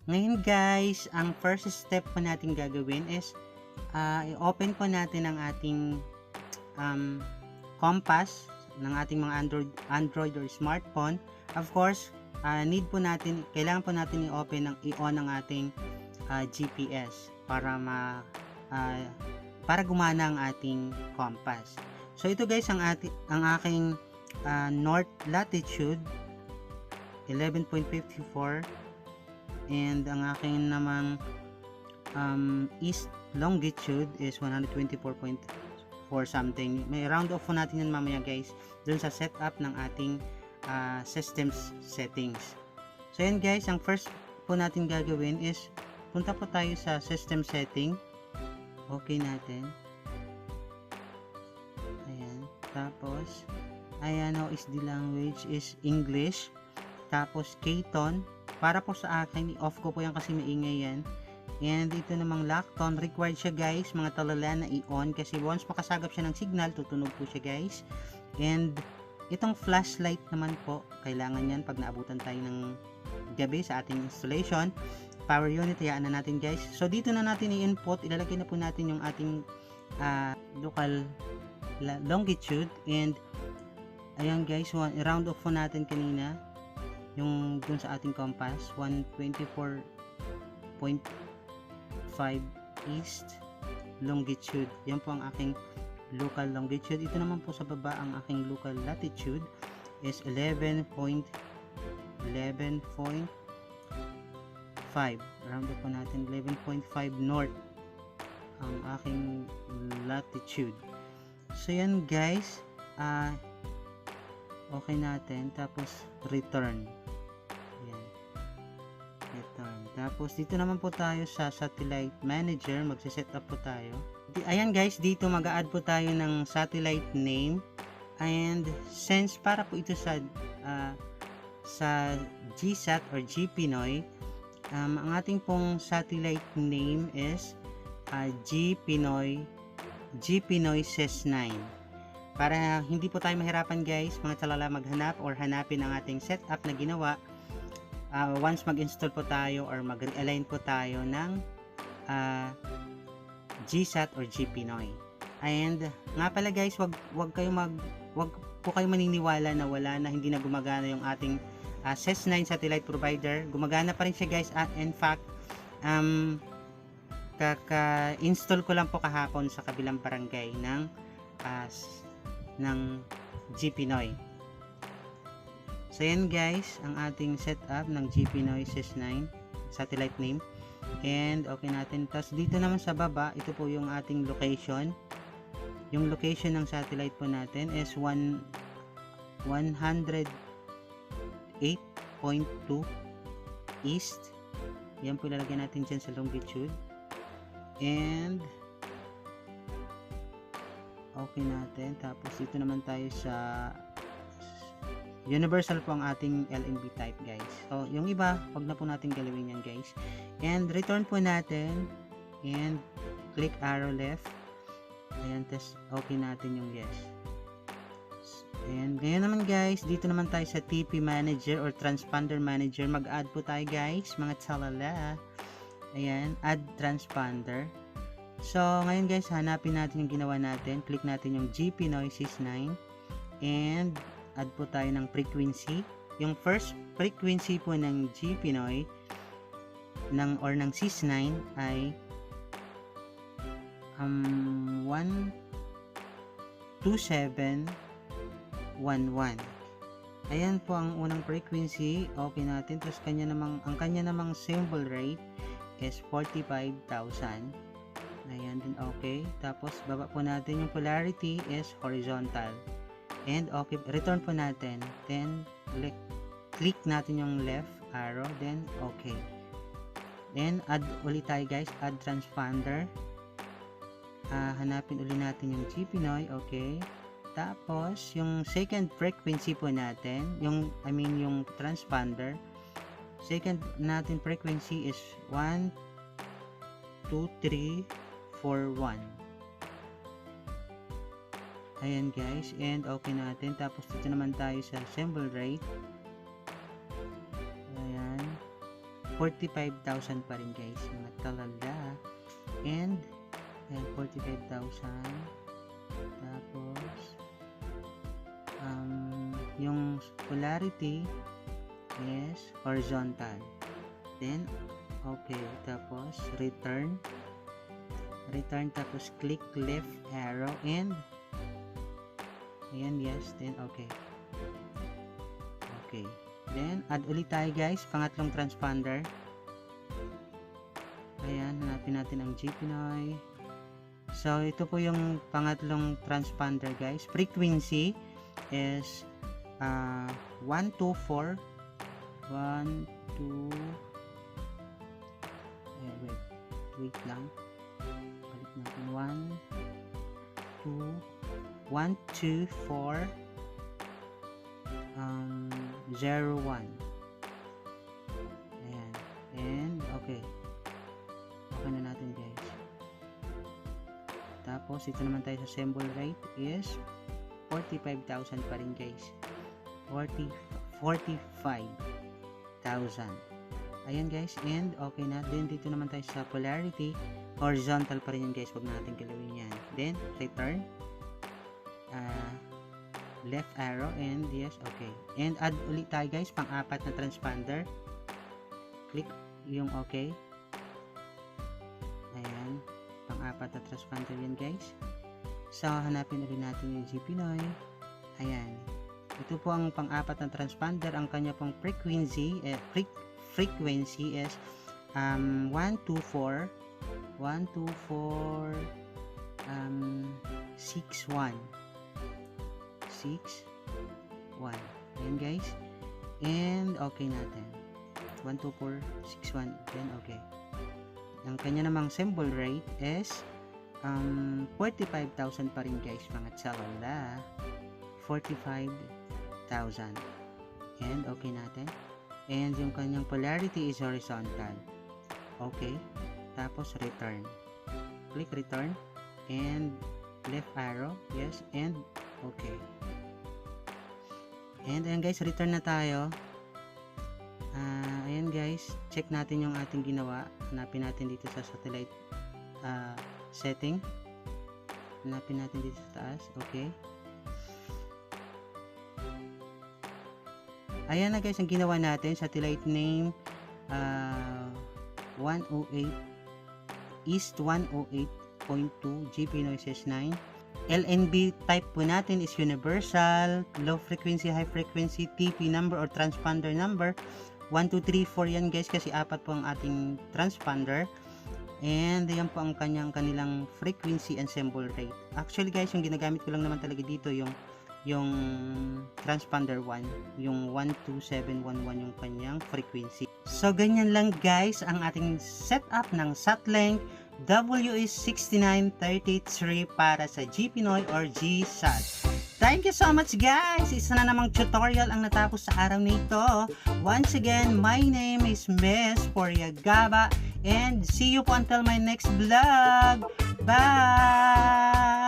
Ngayon guys, ang first step po natin gagawin is i-open po natin ang ating compass ng ating mga Android or smartphone. Of course, kailangan po natin i-on ang ating GPS para para gumana ang ating compass. So ito guys ang aking north latitude 11.54 and ang aking namang east longitude is 124.4 something. May round off po natin yan mamaya guys dun sa setup ng ating systems settings. So yan guys, ang first po natin gagawin is punta po tayo sa system setting. Okay natin. Ayan. Tapos ayan, OSD language is English. Tapos K-tone. Para po sa akin, i-off ko po yan kasi maingay yan. And ito namang lock tone, required siya guys, mga talala na i-on kasi once makasagap siya ng signal, tutunog po siya guys. And itong flashlight naman po, kailangan yan pag naabutan tayo ng gabi sa ating installation. Power unit, hayaan na natin guys. So dito na natin i-input, ilalagay na po natin yung ating local longitude. And ayan guys, round off po natin kanina yung dun sa ating compass, 124.5 east longitude. Yan po ang aking local longitude. Ito naman po sa baba, ang aking local latitude is 11.5. Round up po natin, 11.5 north ang aking latitude. So yan guys, okay natin. Tapos return. Ayan. Return. Tapos dito naman po tayo sa satellite manager, magse-set up po tayo. Ayan guys, dito mag-a-add po tayo ng satellite name. And since para po ito sa GSAT or GPINOY, ang ating pong satellite name is GPINOY SES9. Para hindi po tayo mahirapan guys, mga talala maghanap or hanapin ang ating setup na ginawa once mag-install po tayo or mag-realign po tayo ng GSAT or GPINOY. And nga pala guys, wag po kayo maniniwala na hindi na gumagana yung ating SES9 satellite provider. Gumagana pa rin siya guys. In fact, kaka-install ko lang po kahapon sa kabilang barangay ng GPINOY. So yan guys, ang ating setup ng GPINOY SES9 satellite name. And okay natin. Tapos dito naman sa baba, ito po yung ating location. Yung location ng satellite po natin is 108.2 east. Yan po ilalagay natin dyan sa longitude. And okay natin. Tapos dito naman tayo sa universal po ang ating LNB type guys. So yung iba, wag na po natin galawin yan guys. And return po natin. And click arrow left. Ayan, test okay natin yung yes. And ngayon naman guys, dito naman tayo sa TP manager or transponder manager. Mag-add po tayo guys, mga talala. Ayan, add transponder. So ngayon guys, hanapin natin yung ginawa natin. Click natin yung GPINOY SES9 and add po tayo ng frequency. Yung first frequency po ng GPINOY ng SES9 ay 12711. Ayan po ang unang frequency. Okay natin. Tapos ang kanya namang symbol rate is 45,000. Ayan din okay. Tapos baba po natin yung polarity is horizontal. And okay, return po natin. Then click natin yung left arrow, then okay. Then add ulit tayo guys, add transponder. Hanapin ulit natin yung GPINOY, okay. Tapos yung second frequency po natin, yung transponder. Second natin frequency is 12341. Ayan guys, and okay natin. Tapos dito naman tayo sa symbol rate. Ayan. 45,000 pa rin guys, mga talala. And ayan, 45,000. Tapos yung polarity is horizontal. Then okay, tapos return, tapos click left arrow and ayan, yes, then okay. Then add ulit tayo guys, pangatlong transponder. Ayan, hanapin natin ang GPINOY. So ito po yung pangatlong transponder guys. Frequency is 124 wait lang, balik natin 124 01. Ayan, and okay na natin guys. Tapos ito naman tayo sa symbol rate is 45,000 pa rin guys, 45,000. Ayan guys, and okay na. Then dito naman tayo sa polarity, horizontal pa rin yan guys, wag natin galawin yan. Then return, left arrow and yes, okay. And add ulit tayo guys, pang-apat na transponder. Click yung okay. Ayan, pang-apat na transponder yan guys. So hanapin ulit natin yung GPINOY. Ayan, ito po ang pang-apat na transponder. Ang kanya pong frequency is 124 61. Ayan guys, and okay natin, 12461. then okay. Ang kanya namang symbol rate is 45,000 pa rin guys, mga tsalala, 45,000. And okay natin. And yung kanyang polarity is horizontal. Okay. Tapos return. Click return and left arrow. Yes, and okay. And ayan guys, return na tayo. Ayan guys, check natin yung ating ginawa. Hanapin natin dito sa satellite setting. Hanapin natin dito sa taas. Okay. Ayan na guys, ang ginawa natin, satellite name 108 East 108.2 GPINOY 9. LNB type po natin is universal, low frequency, high frequency, TP number or transponder number 1, 2, 3, 4 yan guys, kasi apat po ang ating transponder. And yan po ang kanilang frequency and symbol rate. Actually guys, yung ginagamit ko lang naman talaga dito yung transponder 1, yung 12711 yung kanyang frequency. So ganyan lang guys ang ating setup ng SATLINK WS-6933 para sa GPINOY or GSAT. Thank you so much guys! Isa na namang tutorial ang natapos sa araw nito. Once again, my name is Miss Poriagaba and see you po until my next vlog. Bye!